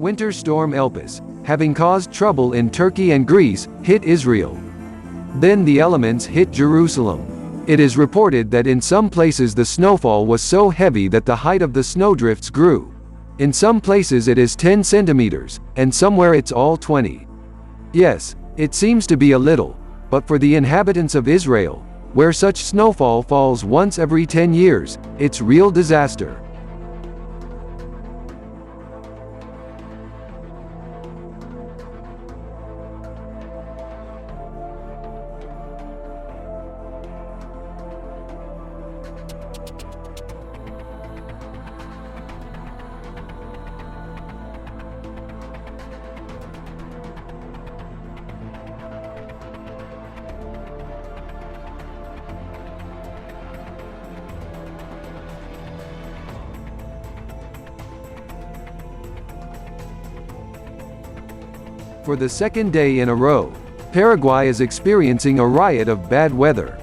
Winter storm Elpis, having caused trouble in Turkey and Greece, hit Israel. Then the elements hit Jerusalem. It is reported that in some places the snowfall was so heavy that the height of the snowdrifts grew. In some places it is 10 centimeters, and somewhere it's all 20. Yes, it seems to be a little, but for the inhabitants of Israel, where such snowfall falls once every 10 years, it's real disaster. For the second day in a row, Paraguay is experiencing a riot of bad weather.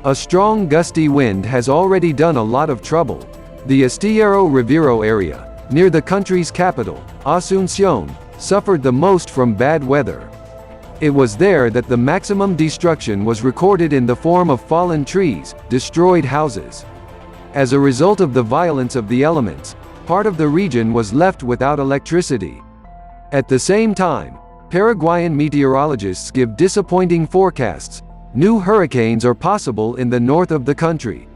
A strong gusty wind has already done a lot of trouble. The Estillero Rivero area, near the country's capital, Asunción, suffered the most from bad weather. It was there that the maximum destruction was recorded in the form of fallen trees, destroyed houses. As a result of the violence of the elements, part of the region was left without electricity. At the same time, Paraguayan meteorologists give disappointing forecasts. New hurricanes are possible in the north of the country.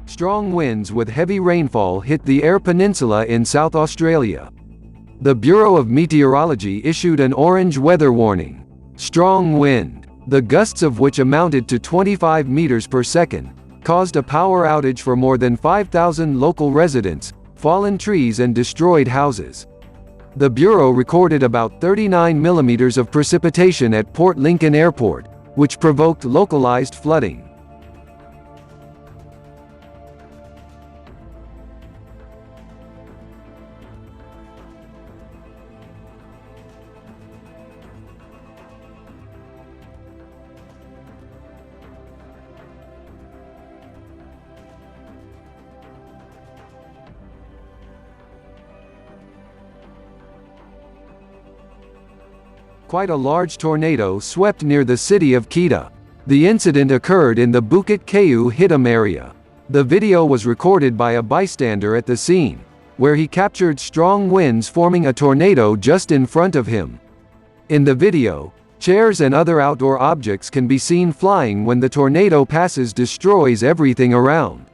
Strong winds with heavy rainfall hit the Eyre Peninsula in South Australia. The Bureau of Meteorology issued an orange weather warning. Strong wind, the gusts of which amounted to 25 meters per second, caused a power outage for more than 5,000 local residents, fallen trees and destroyed houses. The Bureau recorded about 39 millimeters of precipitation at Port Lincoln Airport, which provoked localized flooding. Quite a large tornado swept near the city of Kedah. The incident occurred in the Bukit Kayu Hitam area. The video was recorded by a bystander at the scene, where he captured strong winds forming a tornado just in front of him. In the video, chairs and other outdoor objects can be seen flying when the tornado passes, destroys everything around.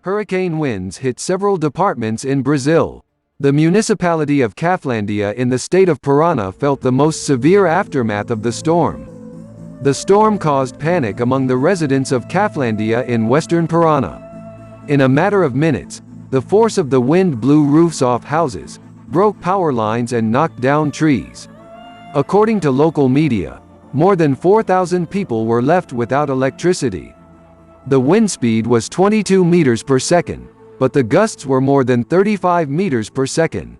Hurricane winds hit several departments in Brazil. The municipality of Kafelandia in the state of Parana felt the most severe aftermath of the storm. The storm caused panic among the residents of Kafelandia in western Parana. In a matter of minutes, the force of the wind blew roofs off houses, broke power lines and knocked down trees. According to local media, more than 4,000 people were left without electricity. The wind speed was 22 meters per second, but the gusts were more than 35 meters per second.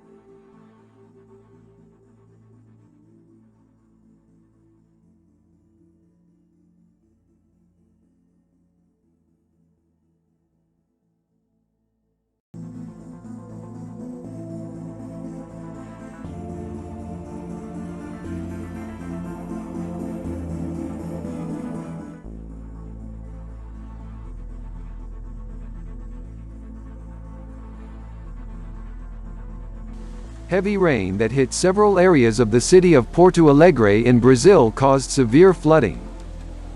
Heavy rain that hit several areas of the city of Porto Alegre in Brazil caused severe flooding.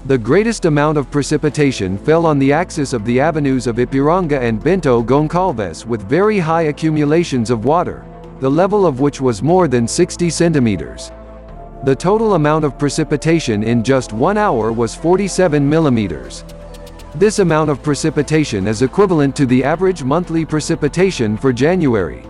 The greatest amount of precipitation fell on the axis of the avenues of Ipiranga and Bento Gonçalves with very high accumulations of water, the level of which was more than 60 centimeters. The total amount of precipitation in just 1 hour was 47 millimeters. This amount of precipitation is equivalent to the average monthly precipitation for January.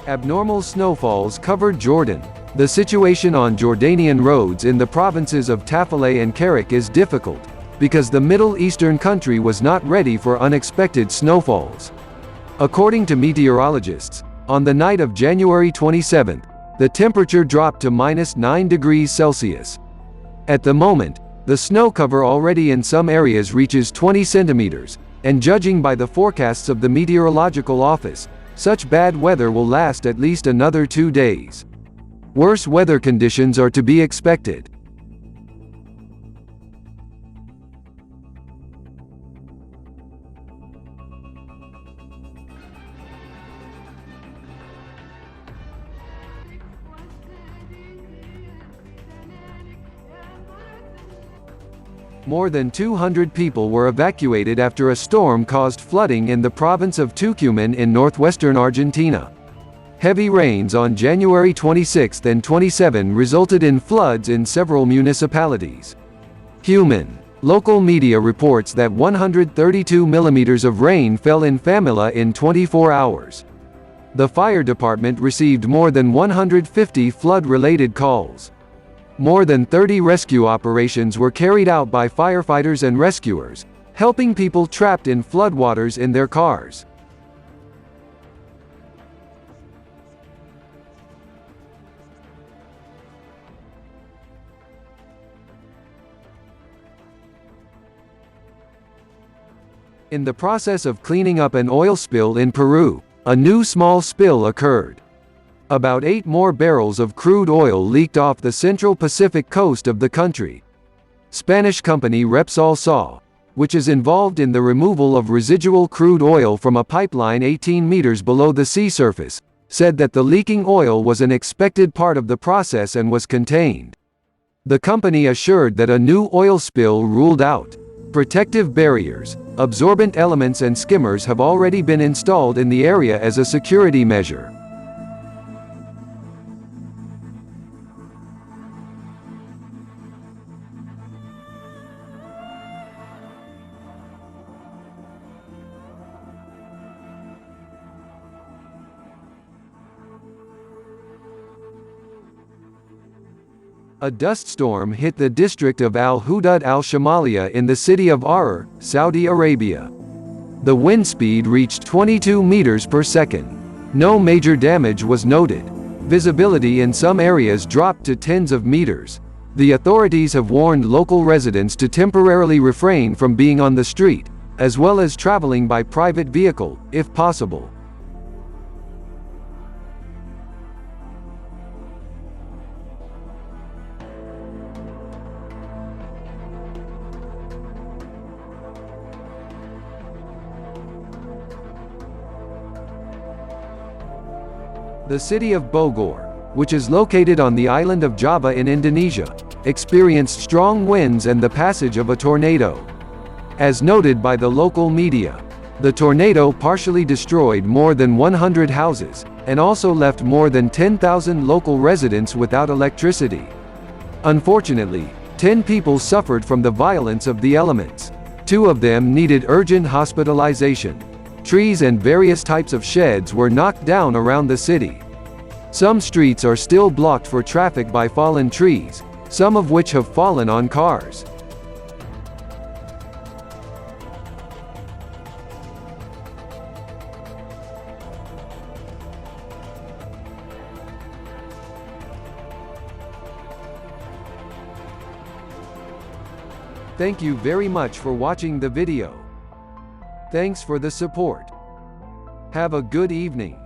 Abnormal snowfalls covered Jordan. The situation on Jordanian roads in the provinces of Tafale and Karak is difficult, because the Middle Eastern country was not ready for unexpected snowfalls. According to meteorologists, on the night of January 27, the temperature dropped to -9 degrees Celsius. At the moment, the snow cover already in some areas reaches 20 centimeters, and judging by the forecasts of the Meteorological Office, such bad weather will last at least another 2 days. Worse weather conditions are to be expected. More than 200 people were evacuated after a storm caused flooding in the province of Tucumán in northwestern Argentina. Heavy rains on January 26 and 27 resulted in floods in several municipalities. Local media reports that 132 millimeters of rain fell in Famila in 24 hours. The fire department received more than 150 flood-related calls. More than 30 rescue operations were carried out by firefighters and rescuers, helping people trapped in floodwaters in their cars. In the process of cleaning up an oil spill in Peru, a new small spill occurred. About 8 more barrels of crude oil leaked off the central Pacific coast of the country. Spanish company Repsol SA, which is involved in the removal of residual crude oil from a pipeline 18 meters below the sea surface, said that the leaking oil was an expected part of the process and was contained. The company assured that a new oil spill ruled out. Protective barriers, absorbent elements and skimmers have already been installed in the area as a security measure. A dust storm hit the district of Al-Hudud al-Shamaliya in the city of Arar, Saudi Arabia. The wind speed reached 22 meters per second. No major damage was noted. Visibility in some areas dropped to tens of meters. The authorities have warned local residents to temporarily refrain from being on the street, as well as traveling by private vehicle, if possible. The city of Bogor, which is located on the island of Java in Indonesia, experienced strong winds and the passage of a tornado. As noted by the local media, the tornado partially destroyed more than 100 houses, and also left more than 10,000 local residents without electricity. Unfortunately, 10 people suffered from the violence of the elements. 2 of them needed urgent hospitalization. Trees and various types of sheds were knocked down around the city. Some streets are still blocked for traffic by fallen trees, some of which have fallen on cars. Thank you very much for watching the video. Thanks for the support. Have a good evening.